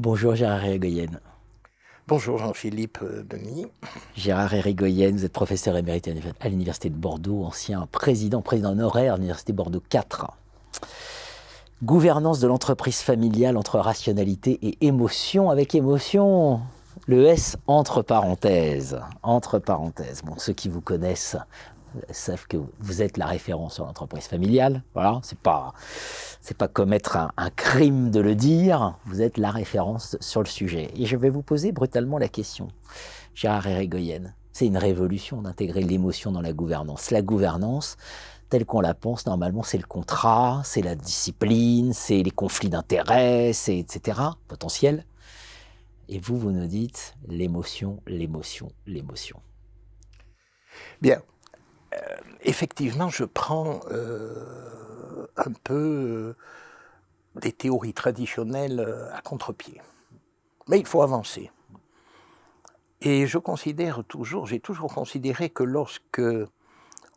Bonjour Gérard Irigoyen. Bonjour Jean-Philippe Denis. Gérard Irigoyen, vous êtes professeur émérite à l'Université de Bordeaux, ancien président honoraire à l'Université Bordeaux 4. Gouvernance de l'entreprise familiale entre rationalité et émotion, avec émotion, le S entre parenthèses. Entre parenthèses. Bon, ceux qui vous connaissent savent que vous êtes la référence sur l'entreprise familiale. Voilà, c'est pas commettre un crime de le dire. Vous êtes la référence sur le sujet. Et je vais vous poser brutalement la question, Gérard Irigoyen. C'est une révolution d'intégrer l'émotion dans la gouvernance. La gouvernance, telle qu'on la pense, normalement, c'est le contrat, c'est la discipline, c'est les conflits d'intérêts, c'est etc. potentiels. Et vous nous dites l'émotion, l'émotion, l'émotion. Bien, effectivement, je prends un peu des théories traditionnelles à contre-pied. Mais il faut avancer. Et j'ai toujours considéré que lorsque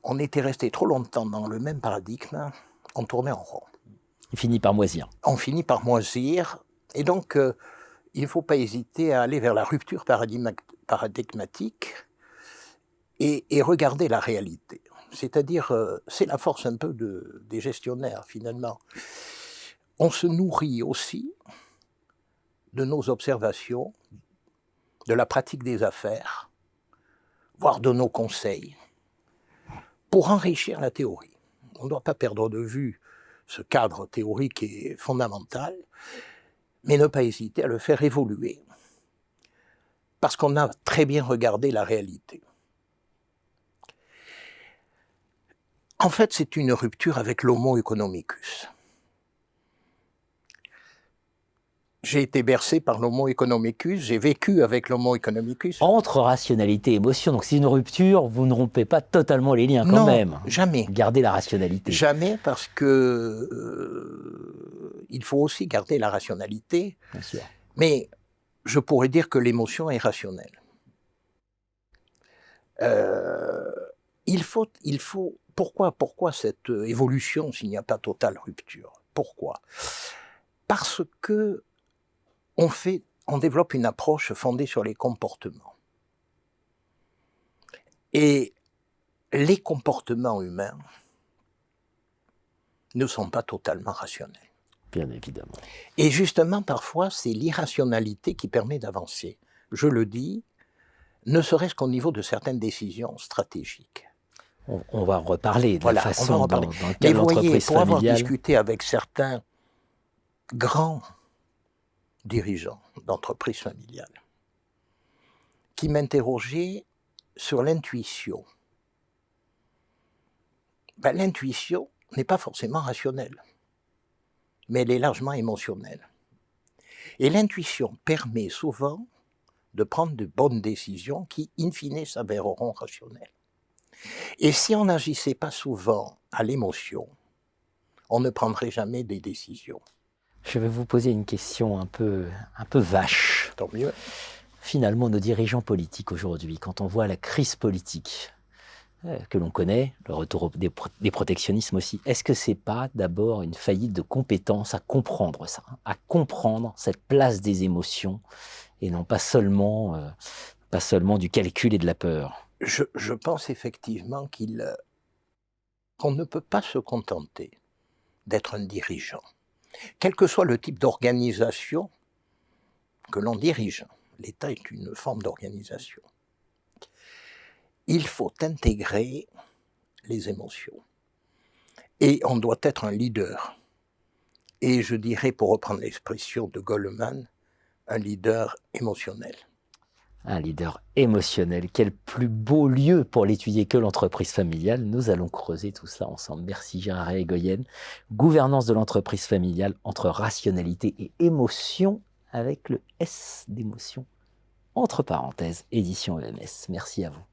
on était resté trop longtemps dans le même paradigme, on tournait en rond. Il finit par moisir. On finit par moisir, et donc il ne faut pas hésiter à aller vers la rupture paradigmatique et regarder la réalité. C'est-à-dire, c'est la force un peu des gestionnaires, finalement. On se nourrit aussi de nos observations, de la pratique des affaires, voire de nos conseils, pour enrichir la théorie. On ne doit pas perdre de vue ce cadre théorique est fondamental, mais ne pas hésiter à le faire évoluer, parce qu'on a très bien regardé la réalité. En fait, c'est une rupture avec l'homo economicus. J'ai été bercé par l'homo economicus, j'ai vécu avec l'homo economicus. Entre rationalité et émotion, donc c'est une rupture, vous ne rompez pas totalement les liens quand même. Non, jamais. Gardez la rationalité. Jamais, parce que il faut aussi garder la rationalité. Bien sûr. Mais je pourrais dire que l'émotion est rationnelle. Il faut. Pourquoi cette évolution s'il n'y a pas totale rupture? Pourquoi? Parce que on développe une approche fondée sur les comportements. Et les comportements humains ne sont pas totalement rationnels. Bien évidemment. Et justement, parfois, c'est l'irrationalité qui permet d'avancer. Je le dis, ne serait-ce qu'au niveau de certaines décisions stratégiques. On va en reparler de la façon dans laquelle mais vous voyez, l'entreprise pour avoir familiale... discuté avec certains grands dirigeants d'entreprises familiales qui m'interrogeaient sur l'intuition. L'intuition n'est pas forcément rationnelle, mais elle est largement émotionnelle. Et l'intuition permet souvent de prendre de bonnes décisions qui, in fine, s'avéreront rationnelles. Et si on n'agissait pas souvent à l'émotion, on ne prendrait jamais des décisions. Je vais vous poser une question un peu vache. Tant mieux. Finalement, nos dirigeants politiques aujourd'hui, quand on voit la crise politique que l'on connaît, le retour des protectionnismes aussi, est-ce que c'est pas d'abord une faillite de compétence à comprendre ça, à comprendre cette place des émotions et non pas seulement du calcul et de la peur? Je pense effectivement qu'on ne peut pas se contenter d'être un dirigeant. Quel que soit le type d'organisation que l'on dirige, l'État est une forme d'organisation. Il faut intégrer les émotions. Et on doit être un leader. Et je dirais, pour reprendre l'expression de Goleman, un leader émotionnel. Un leader émotionnel. Quel plus beau lieu pour l'étudier que l'entreprise familiale. Nous allons creuser tout cela ensemble. Merci Gérard Irigoyen. Gouvernance de l'entreprise familiale entre rationalité et émotion, avec le S d'émotion. Entre parenthèses, édition EMS. Merci à vous.